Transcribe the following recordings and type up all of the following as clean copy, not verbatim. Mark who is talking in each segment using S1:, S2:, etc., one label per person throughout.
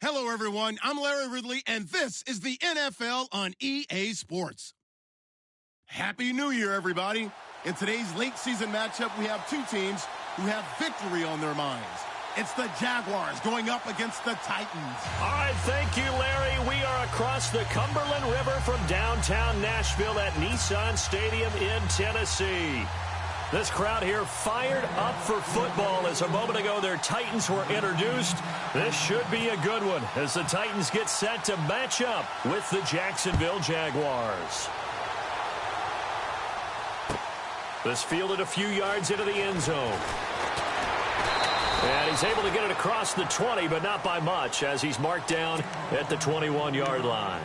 S1: Hello, everyone. I'm Larry Ridley, and this is the NFL on EA Sports. Happy New Year, everybody. In today's late-season matchup, we have two teams who have victory on their minds. It's the Jaguars going up against the Titans.
S2: All right, thank you, Larry. We are across the Cumberland River from downtown Nashville at Nissan Stadium in Tennessee. This crowd here fired up for football as a moment ago their Titans were introduced. This should be a good one as the Titans get set to match up with the Jacksonville Jaguars. This fielded a few yards into the end zone. And he's able to get it across the 20, but not by much as he's marked down at the 21-yard line.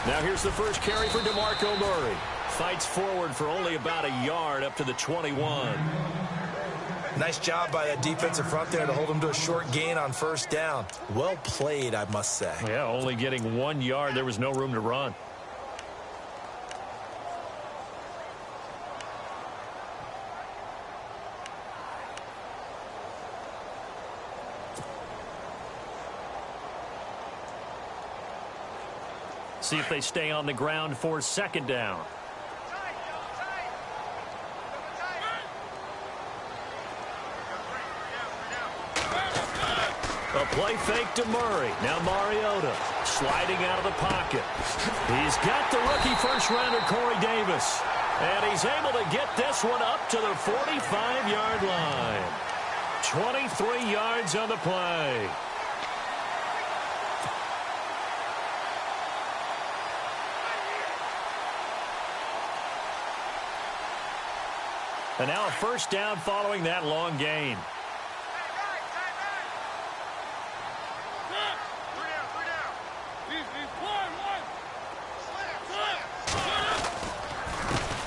S2: Now here's the first carry for DeMarco Murray. Fights forward for only about a yard up to the 21.
S3: Nice job by that defensive front there to hold him to a short gain on first down. Well played, I must say.
S2: Yeah, only getting 1 yard. There was no room to run. See if they stay on the ground for second down. A play fake to Murray. Now Mariota sliding out of the pocket. He's got the rookie first-rounder Corey Davis. And he's able to get this one up to the 45-yard line. 23 yards on the play. And now a first down following that long gain.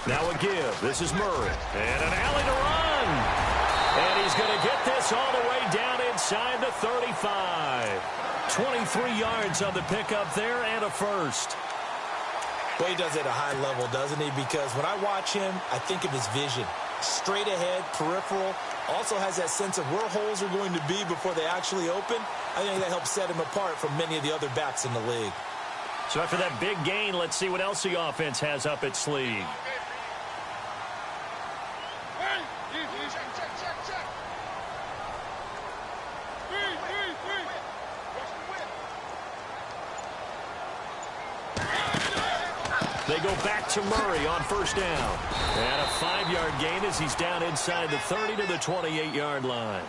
S2: Now a give. This is Murray. And an alley to run. And he's going to get this all the way down inside the 35. 23 yards on the pickup there and a first.
S3: Well, he does it at a high level, doesn't he? Because when I watch him, I think of his vision. Straight ahead, peripheral, also has that sense of where holes are going to be before they actually open. I think that helps set him apart from many of the other backs in the league.
S2: So after that big gain, let's see what else the offense has up its sleeve. They go back to Murray on first down. And a 5-yard gain as he's down inside the 30 to the 28-yard line.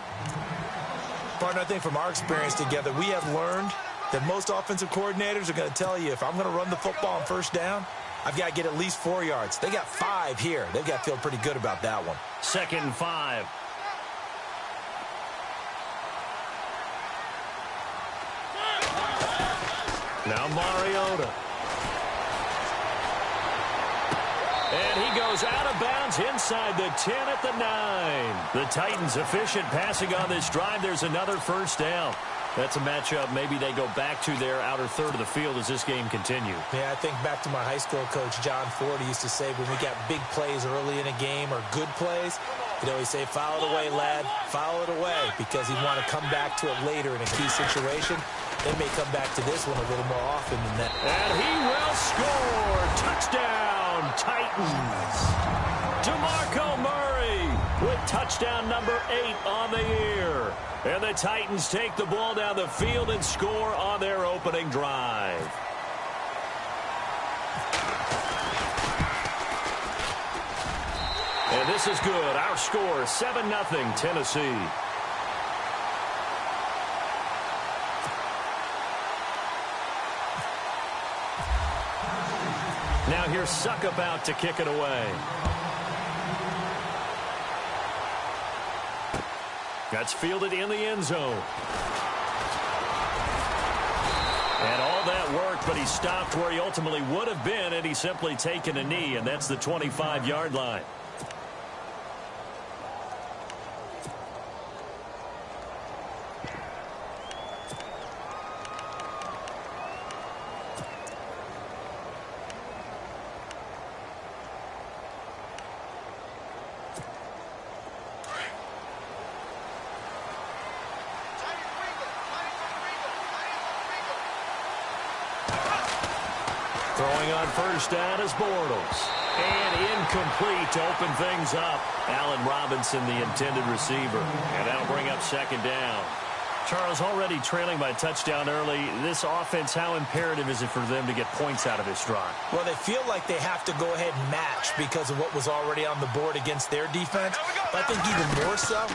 S3: Partner, I think from our experience together, we have learned that most offensive coordinators are going to tell you, if I'm going to run the football on first down, I've got to get at least 4 yards. They got 5 here. They've got to feel pretty good about that one.
S2: 2nd and 5. Now Mariota. And he goes out of bounds inside the 10 at the 9. The Titans efficient passing on this drive. There's another first down. That's a matchup maybe they go back to their outer third of the field as this game continues.
S3: Yeah, I think back to my high school coach, John Ford. He used to say when we got big plays early in a game or good plays, you know, he'd say, foul it away, lad, foul it away, because he'd want to come back to it later in a key situation. They may come back to this one a little more often than that.
S2: And he will score. Touchdown, Titans. DeMarco Murray with touchdown number 8 on the year. And the Titans take the ball down the field and score on their opening drive. And this is good. Our score, 7-0 Tennessee. Now here's Suck about to kick it away. That's fielded in the end zone. but he stopped where he ultimately would have been, and he's simply taken a knee, and that's the 25-yard line. Throwing on first down is Bortles. And incomplete to open things up. Allen Robinson, the intended receiver. And that'll bring up second down. Charles, already trailing by a touchdown early. This offense, how imperative is it for them to get points out of this drive?
S3: Well, they feel like they have to go ahead and match because of what was already on the board against their defense. But I think even more so,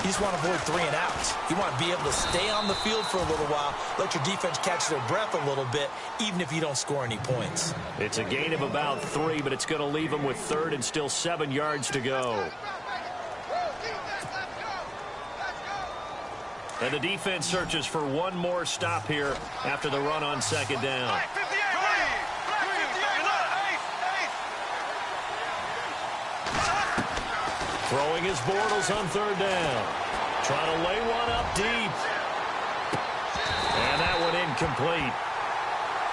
S3: you just want to avoid 3 and outs. You want to be able to stay on the field for a little while, let your defense catch their breath a little bit, even if you don't score any points.
S2: It's a gain of about 3, but it's going to leave them with third and still 7 yards to go. And the defense searches for one more stop here after the run on second down. Throwing his Bortles on third down. Trying to lay one up deep. And that one incomplete.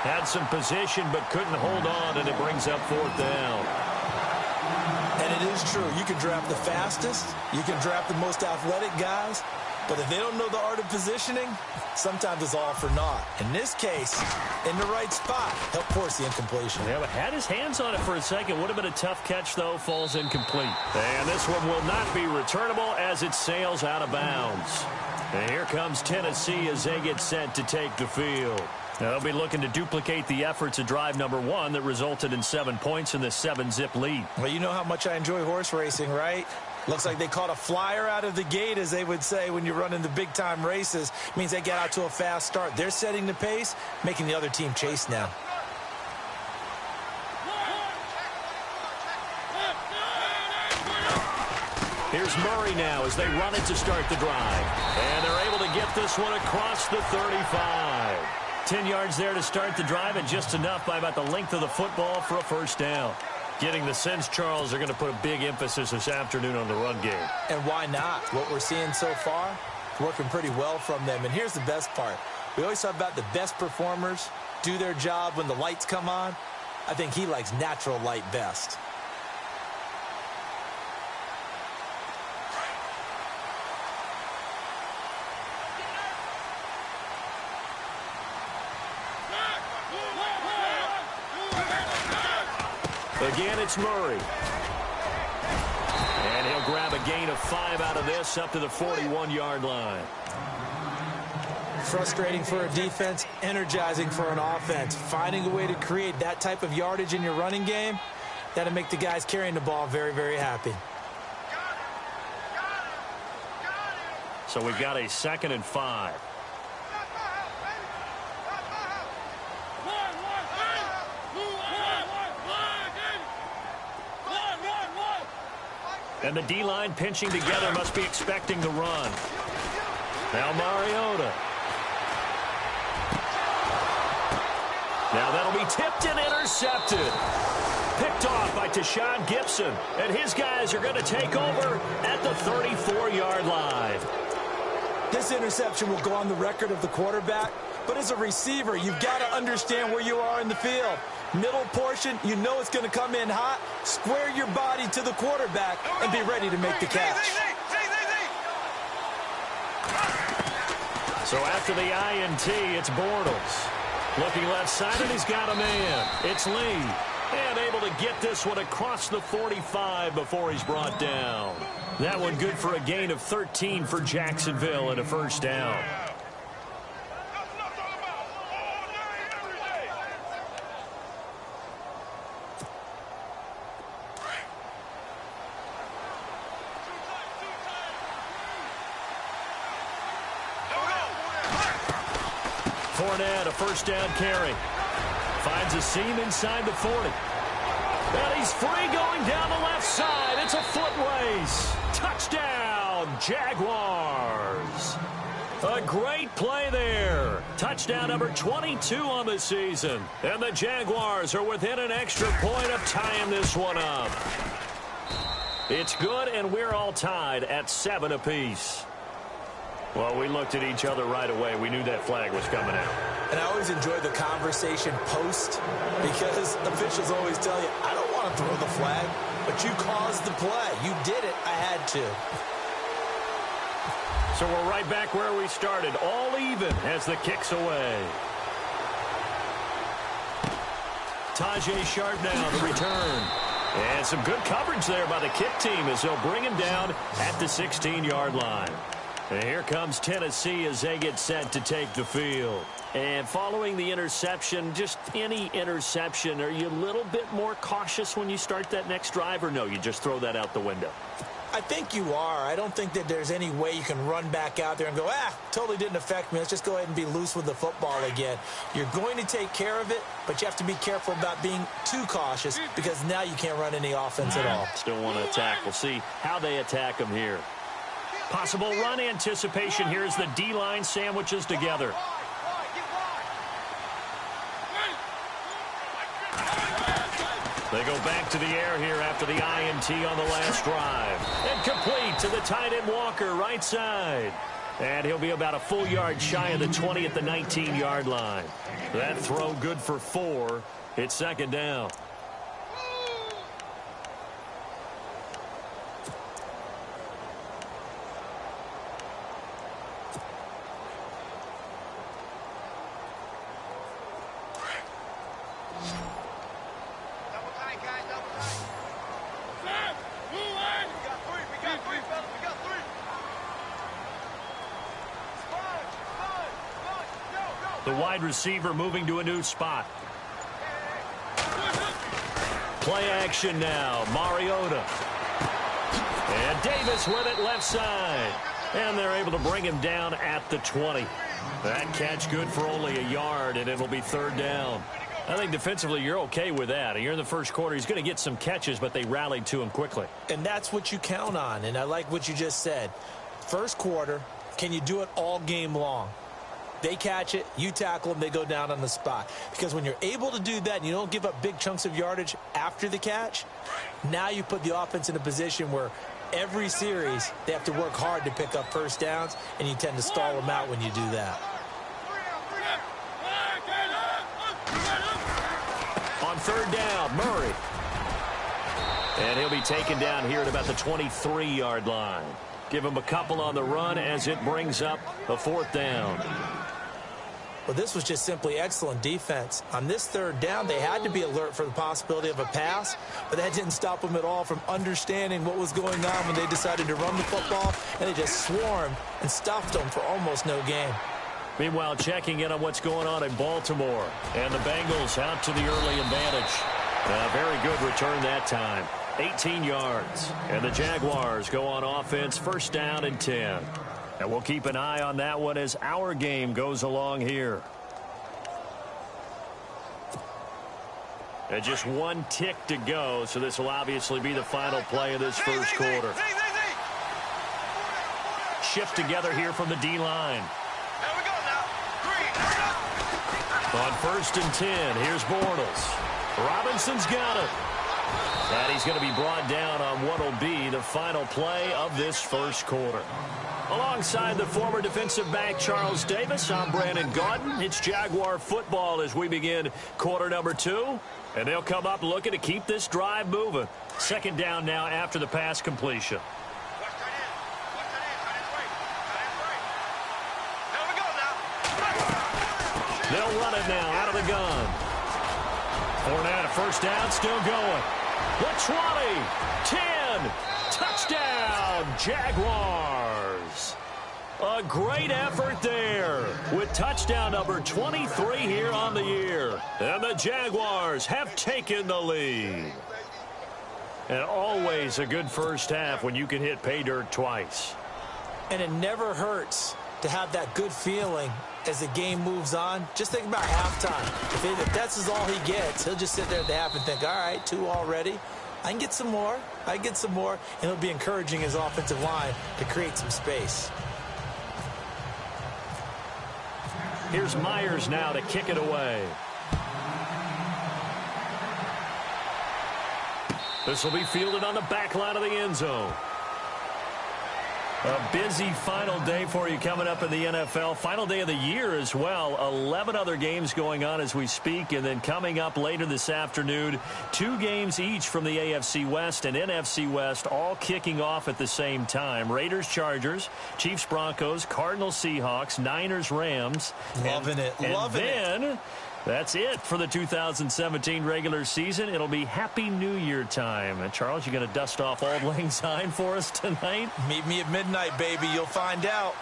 S2: Had some position but couldn't hold on, and it brings up fourth down.
S3: And it is true. You can draft the fastest. You can draft the most athletic guys. But if they don't know the art of positioning, sometimes it's all for naught. In this case, in the right spot, helped force the incompletion.
S2: Yeah, but had his hands on it for a second. Would have been a tough catch, though. Falls incomplete. And this one will not be returnable as it sails out of bounds. And here comes Tennessee as they get set to take the field. Now, they'll be looking to duplicate the efforts of drive number 1 that resulted in 7 points in this 7-zip lead.
S3: Well, you know how much I enjoy horse racing, right? Looks like they caught a flyer out of the gate, as they would say when you're running the big-time races. It means they get out to a fast start. They're setting the pace, making the other team chase now.
S2: Here's Murray now as they run it to start the drive. And they're able to get this one across the 35. 10 yards there to start the drive, and just enough by about the length of the football for a first down. Getting the sense, Charles, they're going to put a big emphasis this afternoon on the run game.
S3: And why not? What we're seeing so far, working pretty well from them. And here's the best part. We always talk about the best performers do their job when the lights come on. I think he likes natural light best.
S2: Again, it's Murray. And he'll grab a gain of 5 out of this up to the 41-yard line.
S3: Frustrating for a defense, energizing for an offense. Finding a way to create that type of yardage in your running game, that'll make the guys carrying the ball very, very happy.
S2: So we've got a 2nd and 5. And the D-line pinching together, must be expecting the run. Now Mariota. Now that'll be tipped and intercepted. Picked off by Tashawn Gibson. And his guys are going to take over at the 34-yard line.
S3: This interception will go on the record of the quarterback. But as a receiver, you've got to understand where you are in the field. Middle portion, you know it's going to come in hot. Square your body to the quarterback and be ready to make the catch.
S2: So after the INT, it's Bortles. Looking left side, and he's got a man. It's Lee. And able to get this one across the 45 before he's brought down. That one good for a gain of 13 for Jacksonville and a first down. Fournette, a first down carry. Finds a seam inside the 40. And he's free going down the left side. It's a foot race. Touchdown, Jaguars. A great play there. Touchdown number 22 on the season. And the Jaguars are within an extra point of tying this one up. It's good, and we're all tied at 7 apiece. Well, we looked at each other right away. We knew that flag was coming out.
S3: And I always enjoy the conversation post because officials always tell you, I don't want to throw the flag, but you caused the play. You did it. I had to.
S2: So we're right back where we started, all even as the kick's away. Tajay Sharp now, the return. And some good coverage there by the kick team as they'll bring him down at the 16-yard line. And here comes Tennessee as they get set to take the field. And following the interception, just any interception, are you a little bit more cautious when you start that next drive, or no, you just throw that out the window?
S3: I think you are. I don't think that there's any way you can run back out there and go, totally didn't affect me. Let's just go ahead and be loose with the football again. You're going to take care of it, but you have to be careful about being too cautious because now you can't run any offense at all.
S2: Still want to attack. We'll see how they attack them here. Possible run anticipation here as the D-line sandwiches together. They go back to the air here after the INT on the last drive. And complete to the tight end Walker, right side. And he'll be about a full yard shy of the 20 at the 19-yard line. That throw good for 4. It's second down. The wide receiver moving to a new spot. Play action now. Mariota. And Davis with it left side. And they're able to bring him down at the 20. That catch good for only a yard, and it'll be third down. I think defensively you're okay with that. You're in the first quarter. He's going to get some catches, but they rallied to him quickly.
S3: And that's what you count on, and I like what you just said. First quarter, can you do it all game long? They catch it, you tackle them, they go down on the spot. Because when you're able to do that and you don't give up big chunks of yardage after the catch, now you put the offense in a position where every series they have to work hard to pick up first downs, and you tend to stall them out when you do that.
S2: On third down, Murray. And he'll be taken down here at about the 23-yard line. Give him a couple on the run as it brings up a fourth down.
S3: Well, this was just simply excellent defense. On this third down, they had to be alert for the possibility of a pass, but that didn't stop them at all from understanding what was going on when they decided to run the football, and they just swarmed and stuffed them for almost no gain.
S2: Meanwhile, checking in on what's going on in Baltimore, and the Bengals out to the early advantage. A very good return that time. 18 yards. And the Jaguars go on offense, first down and 10. And we'll keep an eye on that one as our game goes along here. And just one tick to go, so this will obviously be the final play of this first quarter. Shift together here from the D-line. On first and 10, here's Bortles. Robinson's got it. And he's going to be brought down on what will be the final play of this first quarter. Alongside the former defensive back Charles Davis, I'm Brandon Gaudin. It's Jaguar football as we begin quarter number 2. And they'll come up looking to keep this drive moving. Second down now after the pass completion. They'll run it now out of the gun. Fournette, a first down, still going. The 20, 10, touchdown, Jaguars. A great effort there with touchdown number 23 here on the year. And the Jaguars have taken the lead. And always a good first half when you can hit pay dirt twice.
S3: And it never hurts to have that good feeling as the game moves on. Just think about halftime. If that's all he gets, he'll just sit there at the half and think, all right, 2 already. I can get some more. I can get some more. And he'll be encouraging his offensive line to create some space.
S2: Here's Myers now to kick it away. This will be fielded on the back line of the end zone. A busy final day for you coming up in the NFL. Final day of the year as well. 11 other games going on as we speak. And then coming up later this afternoon, 2 games each from the AFC West and NFC West, all kicking off at the same time. Raiders, Chargers, Chiefs, Broncos, Cardinals, Seahawks, Niners, Rams.
S3: Loving it.
S2: That's it for the 2017 regular season. It'll be Happy New Year time. And Charles, you going to dust off Auld Lang Syne for us tonight?
S3: Meet me at midnight, baby. You'll find out.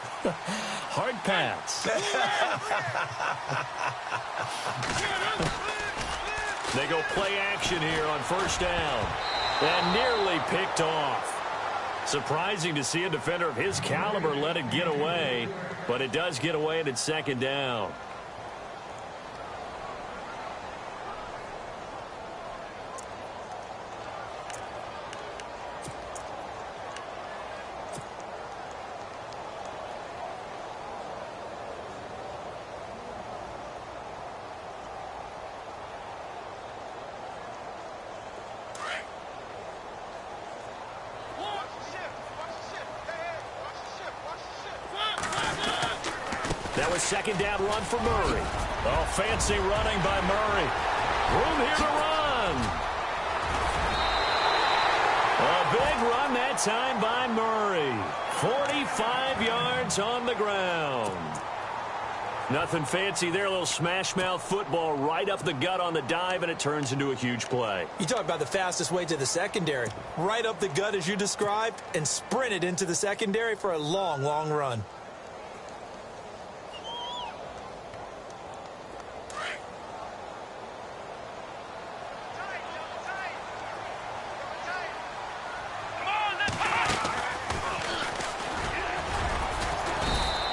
S2: Hard pass. They go play action here on first down. And nearly picked off. Surprising to see a defender of his caliber let it get away. But it does get away and it's second down. That was second down run for Murray. Oh, fancy running by Murray. Room here to run. A big run that time by Murray. 45 yards on the ground. Nothing fancy there. A little smash-mouth football right up the gut on the dive, and it turns into a huge play.
S3: You talk about the fastest way to the secondary. Right up the gut as you described and sprinted into the secondary for a long, long run.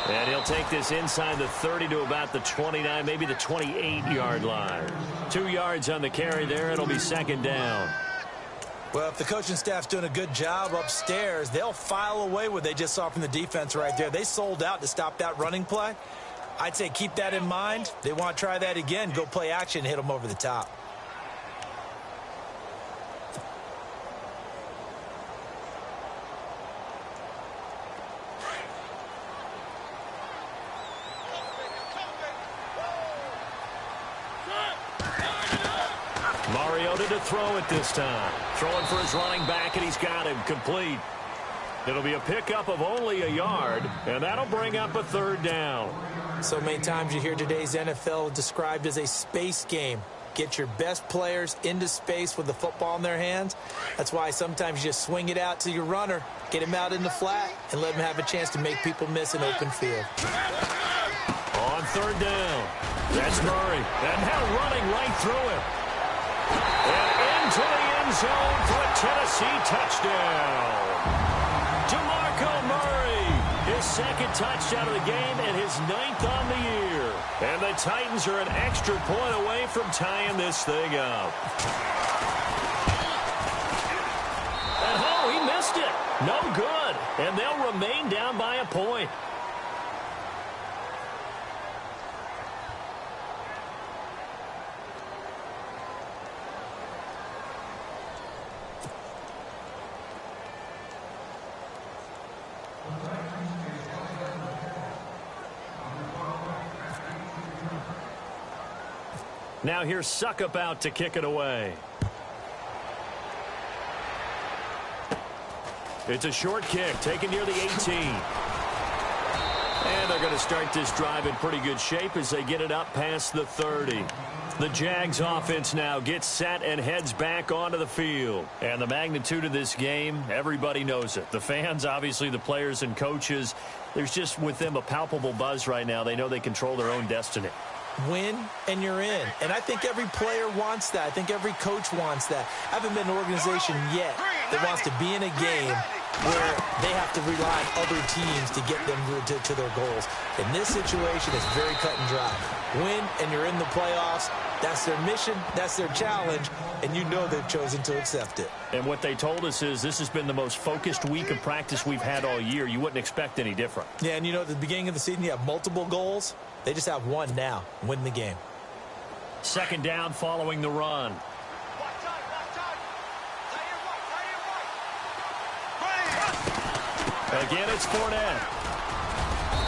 S2: And he'll take this inside the 30 to about the 29, maybe the 28-yard line. 2 yards on the carry there. It'll be second down.
S3: Well, if the coaching staff's doing a good job upstairs, they'll file away what they just saw from the defense right there. They sold out to stop that running play. I'd say keep that in mind. They want to try that again. Go play action, hit them over the top.
S2: Mariota to throw it this time. Throwing for his running back, and he's got him complete. It'll be a pickup of only a yard, and that'll bring up a third down.
S3: So many times you hear today's NFL described as a space game. Get your best players into space with the football in their hands. That's why sometimes you just swing it out to your runner, get him out in the flat, and let him have a chance to make people miss an open field.
S2: On third down, that's Murray. And now running right through him. And into the end zone for a Tennessee touchdown. DeMarco Murray, his second touchdown of the game and his 9th on the year. And the Titans are an extra point away from tying this thing up. And oh, he missed it. No good. And they'll remain down by a point. Now here's Suckup out to kick it away. It's a short kick taken near the 18. And they're going to start this drive in pretty good shape as they get it up past the 30. The Jags offense now gets set and heads back onto the field. And the magnitude of this game, everybody knows it. The fans, obviously the players and coaches, there's just with them a palpable buzz right now. They know they control their own destiny.
S3: Win and you're in. And I think every player wants that. I think every coach wants that. I haven't been an organization yet that wants to be in a game where they have to rely on other teams to get them to their goals. In this situation, it's very cut and dry. Win, and you're in the playoffs. That's their mission. That's their challenge. And you know they've chosen to accept it.
S2: And what they told us is this has been the most focused week of practice we've had all year. You wouldn't expect any different.
S3: Yeah, and you know, at the beginning of the season, you have multiple goals. They just have one now. Win the game.
S2: Second down following the run. Again, it's Fournette.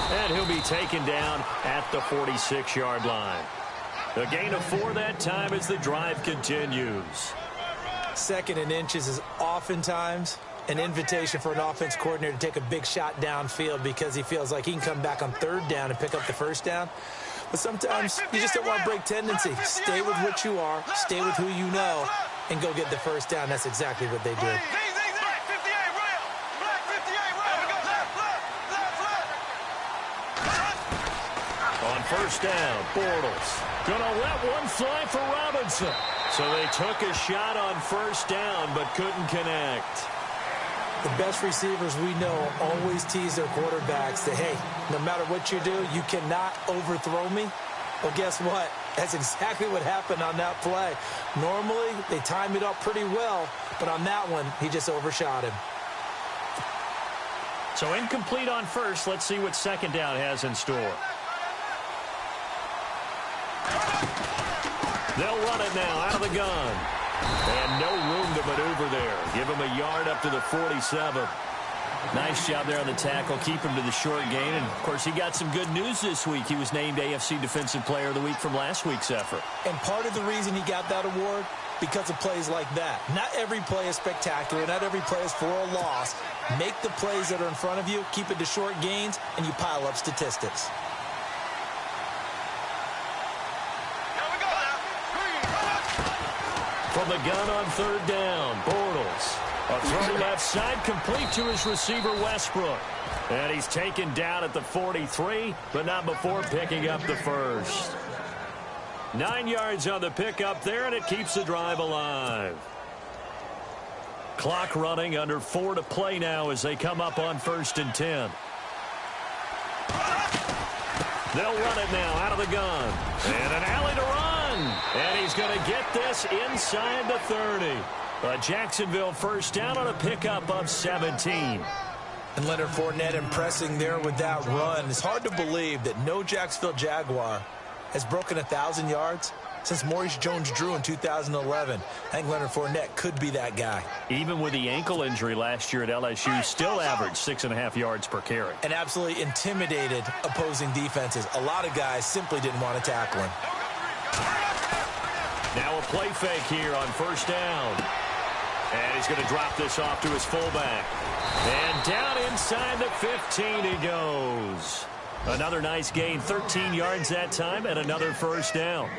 S2: And he'll be taken down at the 46-yard line. A gain of 4 that time as the drive continues.
S3: Second and inches is oftentimes an invitation for an offense coordinator to take a big shot downfield because he feels like he can come back on third down and pick up the first down. But sometimes you just don't want to break tendency. Stay with what you are, stay with who you know, and go get the first down. That's exactly what they did.
S2: On first down, Bortles gonna let one fly for Robinson. So they took a shot on first down but couldn't connect.
S3: The best receivers we know always tease their quarterbacks that, hey, no matter what you do, you cannot overthrow me. Well, guess what? That's exactly what happened on that play. Normally, they time it up pretty well, but on that one, he just overshot him.
S2: So incomplete on first. Let's see what second down has in store. They'll run it now out of the gun. And no room to maneuver there. Give him a yard up to the 47. Nice job there on the tackle. Keep him to the short gain. And, of course, he got some good news this week. He was named AFC Defensive Player of the Week from last week's effort.
S3: And part of the reason he got that award, because of plays like that. Not every play is spectacular. Not every play is for a loss. Make the plays that are in front of you, keep it to short gains, and you pile up statistics.
S2: From the gun on third down, Bortles. A throw left side complete to his receiver, Westbrook. And he's taken down at the 43, but not before picking up the first. 9 yards on the pickup there, and it keeps the drive alive. Clock running, under 4 to play now as they come up on 1st and 10. They'll run it now out of the gun. And an alley to run. And he's going to get this inside the 30. A Jacksonville first down on a pickup of 17.
S3: And Leonard Fournette impressing there with that run. It's hard to believe that no Jacksonville Jaguar has broken 1,000 yards since Maurice Jones-Drew in 2011. I think Leonard Fournette could be that guy.
S2: Even with the ankle injury last year at LSU, still averaged 6.5 yards per carry.
S3: And absolutely intimidated opposing defenses. A lot of guys simply didn't want to tackle him.
S2: Now a play fake here on first down. And he's going to drop this off to his fullback. And down inside the 15 he goes. Another nice gain, 13 yards that time, and another first down.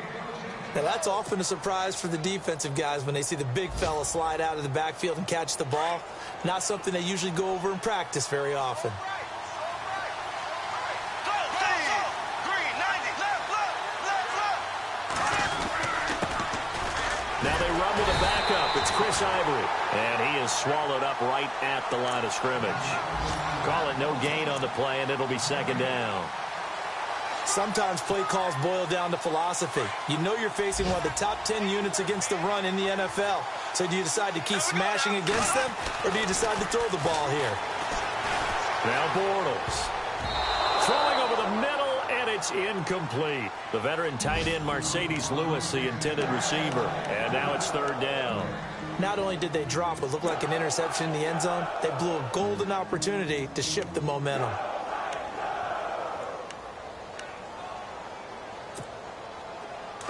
S3: Now that's often a surprise for the defensive guys when they see the big fella slide out of the backfield and catch the ball. Not something they usually go over in practice very often.
S2: Now they run with a backup. It's Chris Ivory. And he is swallowed up right at the line of scrimmage. Call it no gain on the play, and it'll be second down.
S3: Sometimes play calls boil down to philosophy. You know you're facing one of the top 10 units against the run in the NFL. So do you decide to keep smashing against them, or do you decide to throw the ball here?
S2: Now Bortles. Throwing over the middle, and it's incomplete. The veteran tight end Mercedes Lewis, the intended receiver. And now it's third down.
S3: Not only did they drop what looked like an interception in the end zone, they blew a golden opportunity to shift the momentum.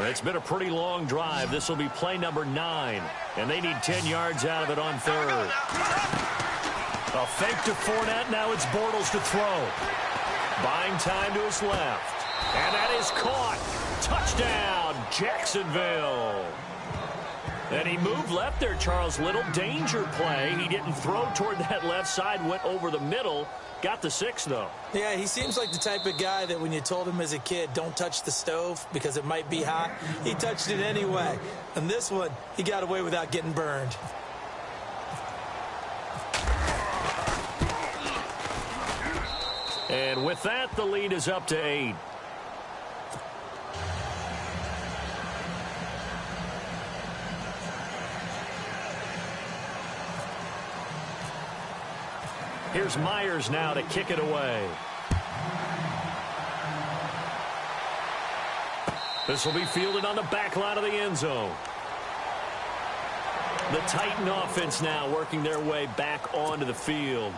S2: It's been a pretty long drive. This will be play number 9. And they need 10 yards out of it on third. A fake to Fournette. Now it's Bortles to throw. Buying time to his left. And that is caught. Touchdown, Jacksonville. And he moved left there, Charles. Little danger play. He didn't throw toward that left side. Went over the middle. Got the 6, though.
S3: Yeah, he seems like the type of guy that when you told him as a kid, don't touch the stove because it might be hot, he touched it anyway. And this one, he got away without getting burned.
S2: And with that, the lead is up to 8. Here's Myers now to kick it away. This will be fielded on the back line of the end zone. The Titan offense now working their way back onto the field.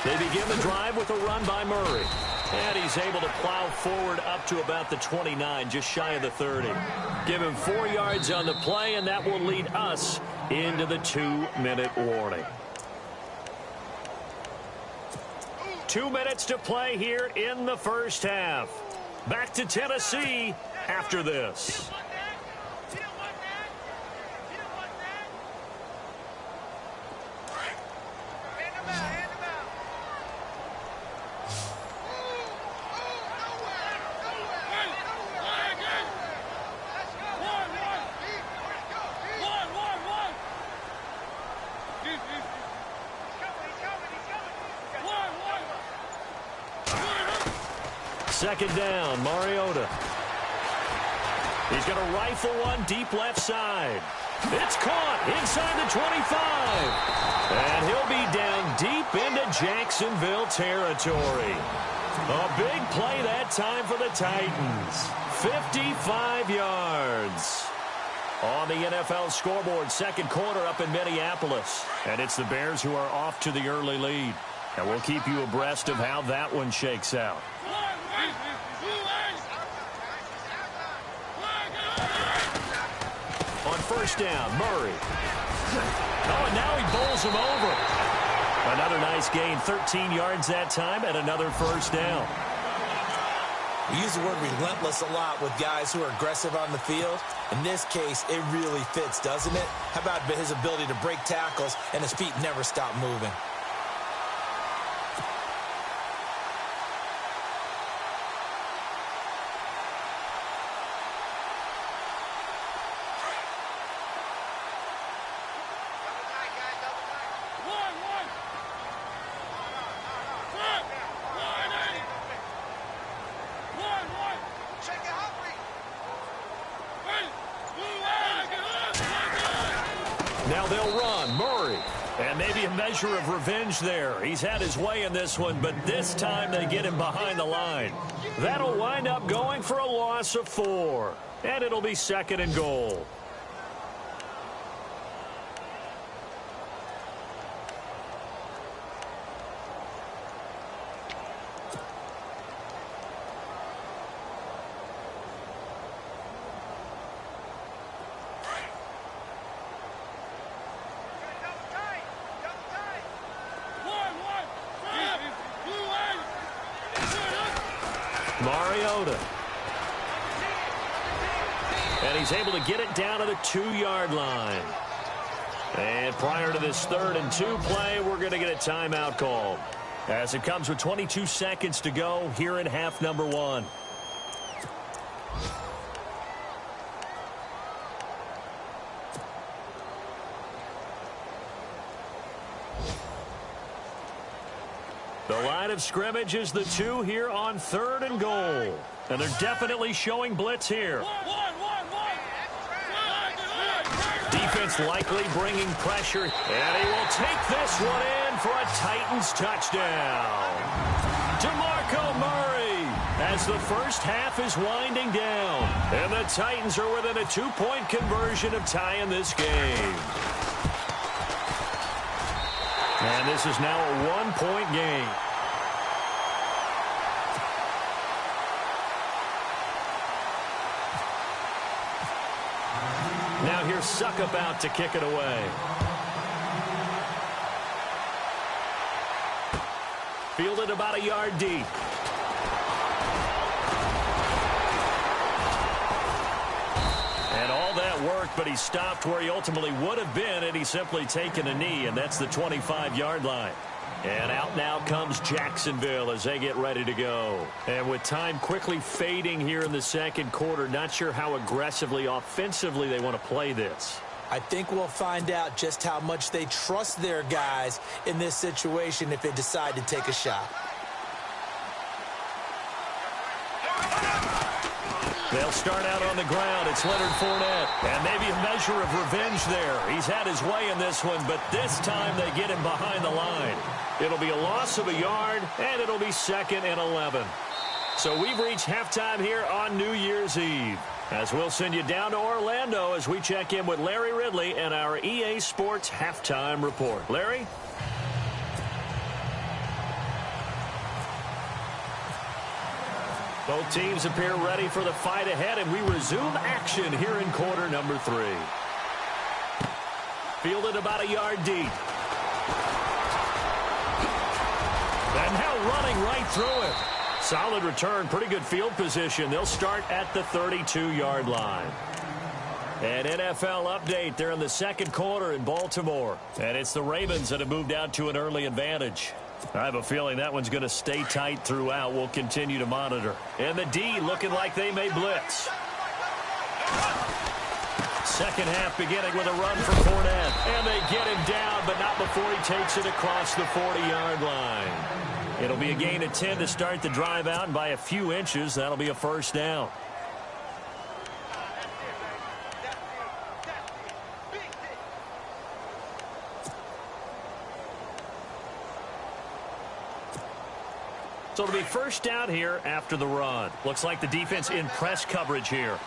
S2: They begin the drive with a run by Murray. And he's able to plow forward up to about the 29, just shy of the 30. Give him 4 yards on the play, and that will lead us into the 2-minute warning. 2 minutes to play here in the first half. Back to Tennessee after this. Second down, Mariota. He's going to rifle one deep left side. It's caught inside the 25. And he'll be down deep into Jacksonville territory. A big play that time for the Titans. 55 yards. On the NFL scoreboard, second quarter up in Minneapolis. And it's the Bears who are off to the early lead. And we'll keep you abreast of how that one shakes out. On first down, Murray. Oh, and now he bowls him over. Another nice gain, 13 yards that time, and another first down.
S3: We use the word relentless a lot with guys who are aggressive on the field. In this case, it really fits, doesn't it? How about his ability to break tackles and his feet never stop moving?
S2: Now they'll run. Murray. And maybe a measure of revenge there. He's had his way in this one, but this time they get him behind the line. That'll wind up going for a loss of 4. And it'll be second and goal. Mariota. And he's able to get it down to the 2-yard line. And prior to this 3rd and 2 play, we're going to get a timeout called. As it comes with 22 seconds to go here in half number 1. The line of scrimmage is the 2 here on 3rd and goal. And they're definitely showing blitz here. Defense likely bringing pressure. And he will take this one in for a Titans touchdown. DeMarco Murray as the first half is winding down. And the Titans are within a 2-point conversion of tying this game. And this is now a 1-point game. Now here's Suckup out to kick it away. Fielded about a yard deep. And all that mark, but he stopped where he ultimately would have been had he simply taken a knee, and that's the 25-yard line. And out now comes Jacksonville as they get ready to go. And with time quickly fading here in the second quarter, not sure how aggressively, offensively they want to play this.
S3: I think we'll find out just how much they trust their guys in this situation if they decide to take a shot.
S2: They'll start out on the ground. It's Leonard Fournette. And maybe a measure of revenge there. He's had his way in this one, but this time they get him behind the line. It'll be a loss of a yard, and it'll be 2nd and 11. So we've reached halftime here on New Year's Eve. As we'll send you down to Orlando as we check in with Larry Ridley and our EA Sports Halftime Report. Larry? Both teams appear ready for the fight ahead, and we resume action here in quarter number 3. Fielded about a yard deep. And now running right through it. Solid return, pretty good field position. They'll start at the 32-yard line. An NFL update. They're in the second quarter in Baltimore. And it's the Ravens that have moved out to an early advantage. I have a feeling that one's going to stay tight throughout. We'll continue to monitor. And the D looking like they may blitz. Second half beginning with a run for Fournette. And they get him down, but not before he takes it across the 40-yard line. It'll be a gain of 10 to start the drive out, and by a few inches, that'll be a first down. So it'll be first down here after the run. Looks like the defense in press coverage here.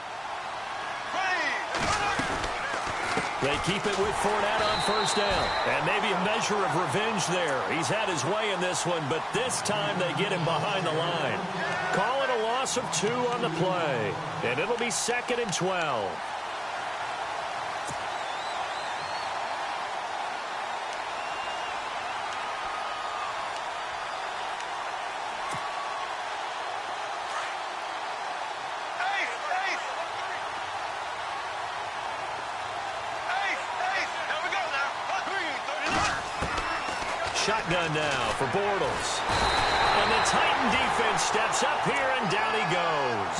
S2: They keep it with Fournette on first down. And maybe a measure of revenge there. He's had his way in this one, but this time they get him behind the line. Call it a loss of 2 on the play. And it'll be 2nd and 12. Shotgun now for Bortles. And the Titan defense steps up here, and down he goes.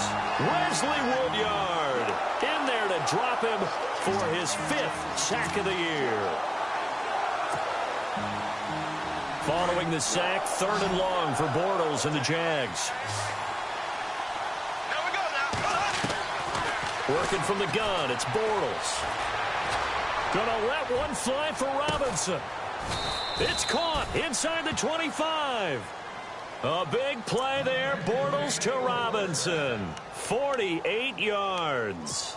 S2: Wesley Woodyard in there to drop him for his 5th sack of the year. Following the sack, 3rd and long for Bortles and the Jags. Working from the gun, it's Bortles. Gonna let one fly for Robinson. It's caught inside the 25. A big play there. Bortles to Robinson. 48 yards.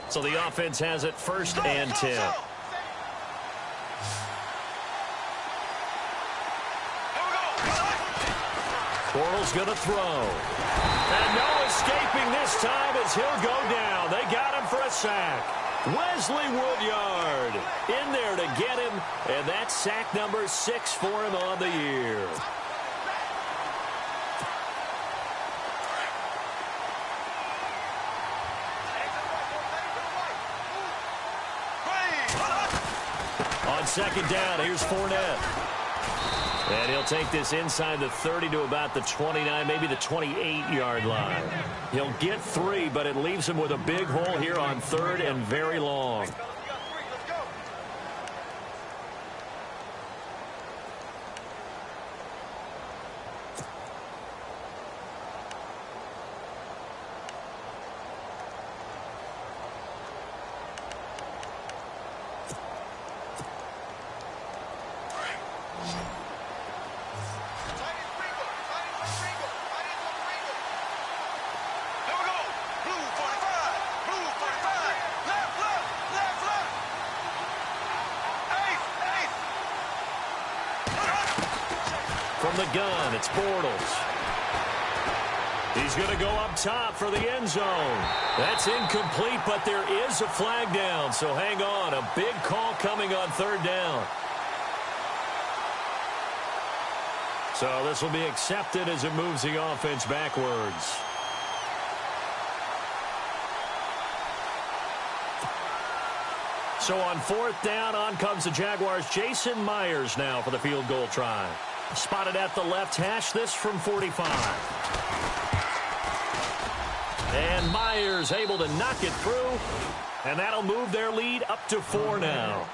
S2: So the offense has it 1st and 10. Bortles going to throw. And no escaping this time as he'll go down. They got him for a sack. Wesley Woodyard in there to get him, and that's sack number 6 for him on the year. On 2nd down, here's Fournette. And he'll take this inside the 30 to about the 29, maybe the 28-yard line. He'll get 3, but it leaves him with a big hole here on 3rd and very long. From the gun, it's Bortles. He's going to go up top for the end zone. That's incomplete, but there is a flag down, so hang on. A big call coming on 3rd down. So this will be accepted as it moves the offense backwards. So on fourth down, on comes the Jaguars. Jason Myers now for the field goal try. Spotted at the left hash, this from 45. And Myers able to knock it through, and that'll move their lead up to 4 now.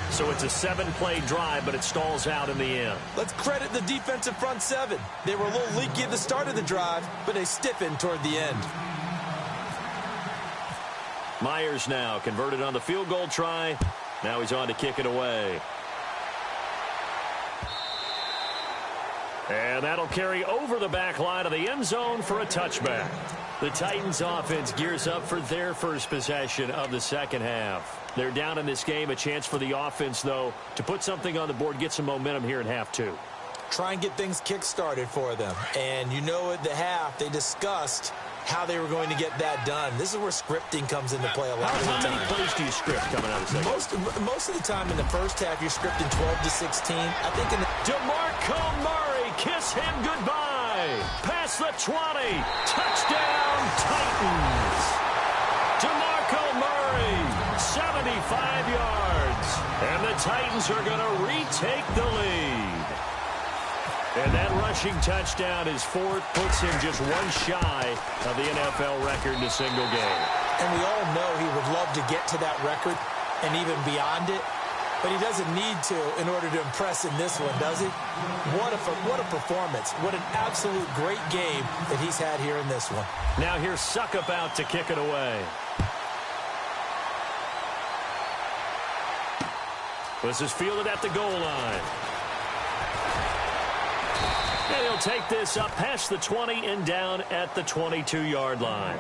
S2: So it's a 7-play drive, but it stalls out in the end.
S3: Let's credit the defensive front seven. They were a little leaky at the start of the drive, but they stiffened toward the end.
S2: Myers now converted on the field goal try. Now he's on to kick it away. And that'll carry over the back line of the end zone for a touchback. The Titans offense gears up for their first possession of the second half. They're down in this game. A chance for the offense, though, to put something on the board, get some momentum here in half 2.
S3: Try and get things kick-started for them. And you know at the half, they discussed how they were going to get that done. This is where scripting comes into play a lot of the time.
S2: How many plays do you script coming out of the second?
S3: Most of the time in the first half, you're scripting 12 to 16. I think in the
S2: DeMarco Murray, kiss him goodbye. Past the 20. Touchdown, Titans. DeMarco Murray, 75 yards. And the Titans are going to retake the lead. And that rushing touchdown is fourth, puts him just one shy of the NFL record in a single game.
S3: And we all know he would love to get to that record and even beyond it, but he doesn't need to in order to impress in this one, does he? What a performance. What an absolute great game that he's had here in this one.
S2: Now here's Suckup out to kick it away. This is fielded at the goal line. And he'll take this up past the 20 and down at the 22-yard line.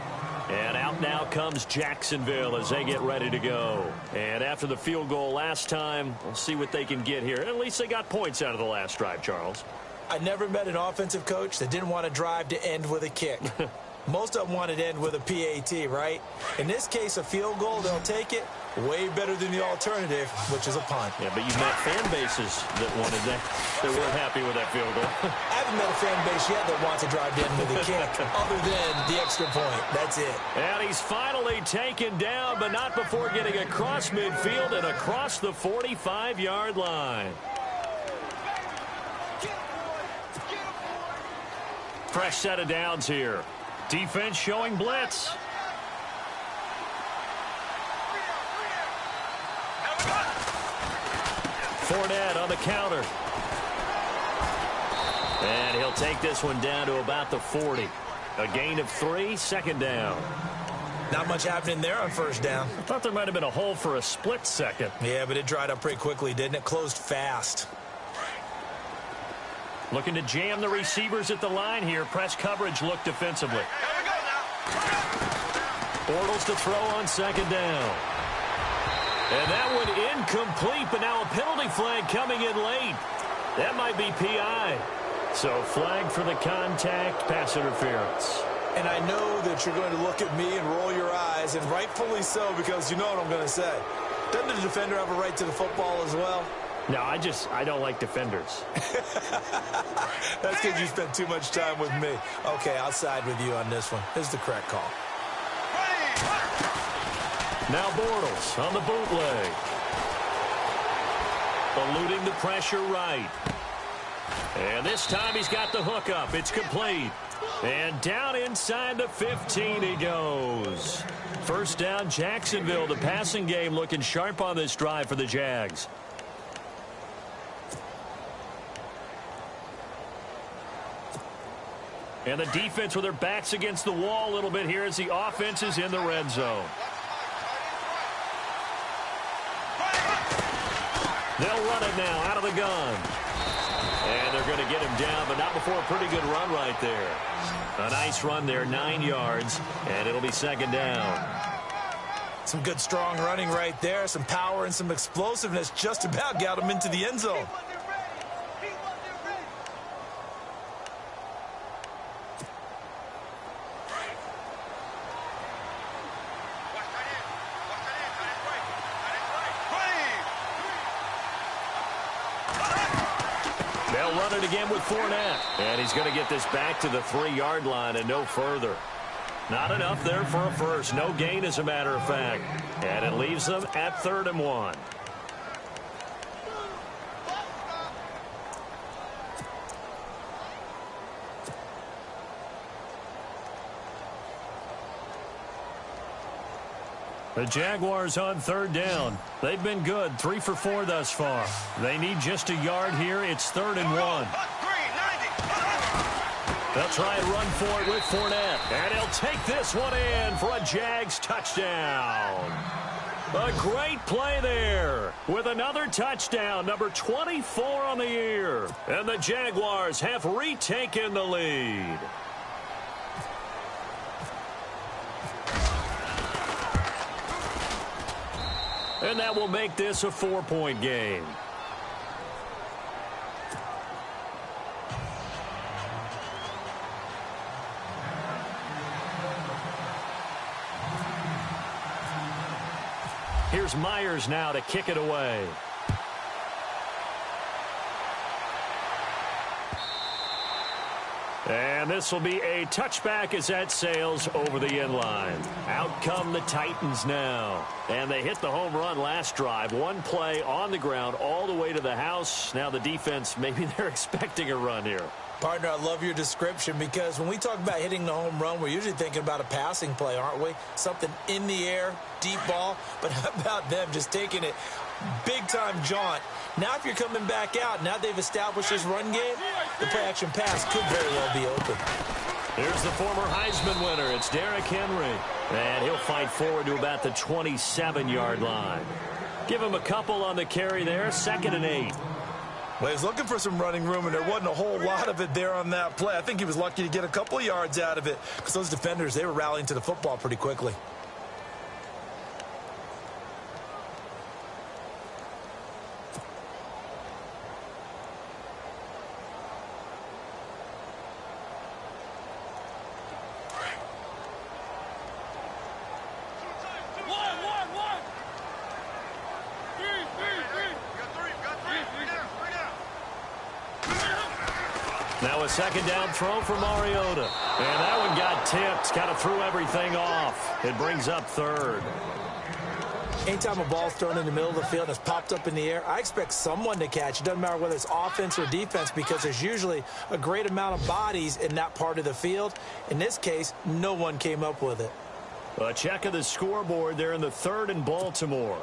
S2: And out now comes Jacksonville as they get ready to go. And after the field goal last time, we'll see what they can get here. At least they got points out of the last drive, Charles.
S3: I never met an offensive coach that didn't want to drive to end with a kick. Most of them wanted to end with a PAT, right? In this case, a field goal, they'll take it. Way better than the alternative, which is a punt.
S2: Yeah, but you've met fan bases that wanted that. They weren't happy with that field goal.
S3: I haven't met a fan base yet that wants to drive to end with a kick, other than the extra point. That's it.
S2: And he's finally taken down, but not before getting across midfield and across the 45-yard line. Fresh set of downs here. Defense showing blitz. Fournette on the counter. And he'll take this one down to about the 40. A gain of 3, second down.
S3: Not much happening there on first down.
S2: I thought there might have been a hole for a split second.
S3: Yeah, but it dried up pretty quickly, didn't it? Closed fast.
S2: Looking to jam the receivers at the line here. Press coverage look defensively.
S4: Here we go now.
S2: Bortles to throw on second down. And that one incomplete, but now a penalty flag coming in late. That might be PI. So flag for the contact, pass interference.
S3: And I know that you're going to look at me and roll your eyes, and rightfully so, because you know what I'm going to say. Doesn't the defender have a right to the football as well?
S2: No, I don't like defenders.
S3: That's because you spent too much time with me. Okay, I'll side with you on this one. This is the correct call.
S2: Now Bortles on the bootleg. Eluding the pressure right. And this time he's got the hook up. It's complete. And down inside the 15 he goes. First down, Jacksonville. The passing game looking sharp on this drive for the Jags. And the defense with their backs against the wall a little bit here as the offense is in the red zone. They'll run it now out of the gun. And they're going to get him down, but not before a pretty good run right there. A nice run there, 9 yards, and it'll be second down.
S3: Some good strong running right there, some power and some explosiveness just about got him into the end zone.
S2: They'll run it again with Fournette. And he's going to get this back to the 3-yard line and no further. Not enough there for a first. No gain, as a matter of fact. And it leaves them at 3rd and 1. The Jaguars on 3rd down. They've been good, 3 for 4 thus far. They need just a yard here. It's 3rd and 1. They'll try and run for it with Fournette. And he'll take this one in for a Jags touchdown. A great play there with another touchdown, number 24 on the year. And the Jaguars have retaken the lead. And that will make this a 4-point game. Here's Myers now to kick it away. And this will be a touchback as that sails over the end line. Out come the Titans now. And they hit the home run last drive. One play on the ground all the way to the house. Now the defense, maybe they're expecting a run here.
S3: Partner, I love your description because when we talk about hitting the home run, we're usually thinking about a passing play, aren't we? Something in the air, deep ball. But how about them just taking it big-time jaunt? Now if you're coming back out, now they've established this run game, the play-action pass could very well be open.
S2: Here's the former Heisman winner. It's Derrick Henry. And he'll fight forward to about the 27-yard line. Give him a couple on the carry there, 2nd and 8.
S5: Well, he was looking for some running room, and there wasn't a whole lot of it there on that play. I think he was lucky to get a couple of yards out of it because those defenders, they were rallying to the football pretty quickly.
S2: Now a 2nd down throw for Mariota. And that one got tipped. Kind of threw everything off. It brings up 3rd.
S3: Anytime a ball's thrown in the middle of the field and it's popped up in the air, I expect someone to catch. It doesn't matter whether it's offense or defense because there's usually a great amount of bodies in that part of the field. In this case, no one came up with it.
S2: A check of the scoreboard there in the 3rd and Baltimore.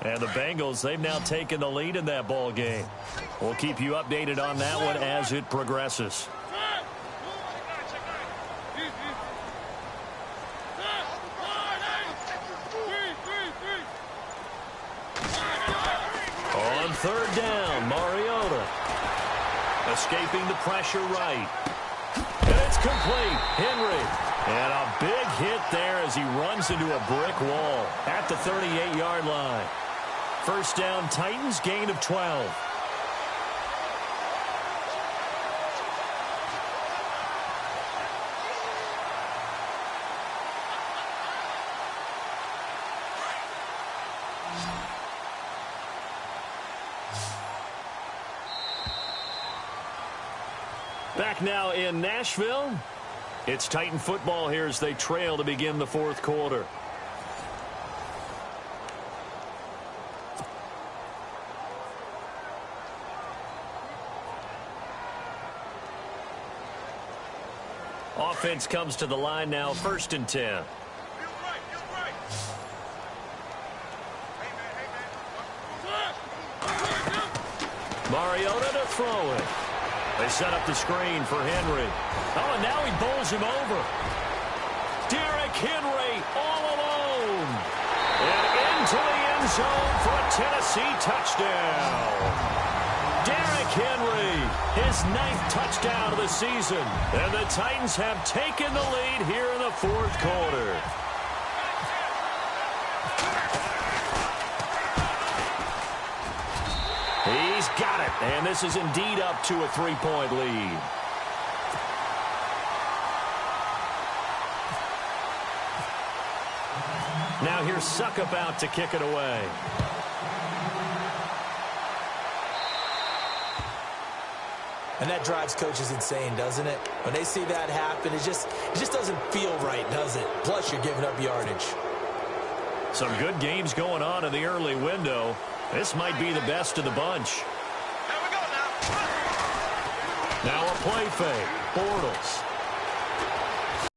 S2: And the Bengals, they've now taken the lead in that ball game. We'll keep you updated on that one as it progresses. On 3rd down, Mariota. Escaping the pressure right. And it's complete. Henry. And a big hit there as he runs into a brick wall at the 38-yard line. 1st down, Titans, gain of 12. Back now in Nashville. It's Titan football here as they trail to begin the 4th quarter. Offense comes to the line now, 1st and 10. Mariota to throw it. They set up the screen for Henry. Oh, and now he bowls him over. Derrick Henry all alone. And into the end zone for a Tennessee touchdown. Derrick Henry, his 9th touchdown of the season. And the Titans have taken the lead here in the 4th quarter. He's got it, and this is indeed up to a 3-point lead. Now here's Suckup out to kick it away.
S3: And that drives coaches insane, doesn't it? When they see that happen, it just doesn't feel right, does it? Plus, you're giving up yardage.
S2: Some good games going on in the early window. This might be the best of the bunch.
S4: Here we go now.
S2: Now a play fake. Bortles.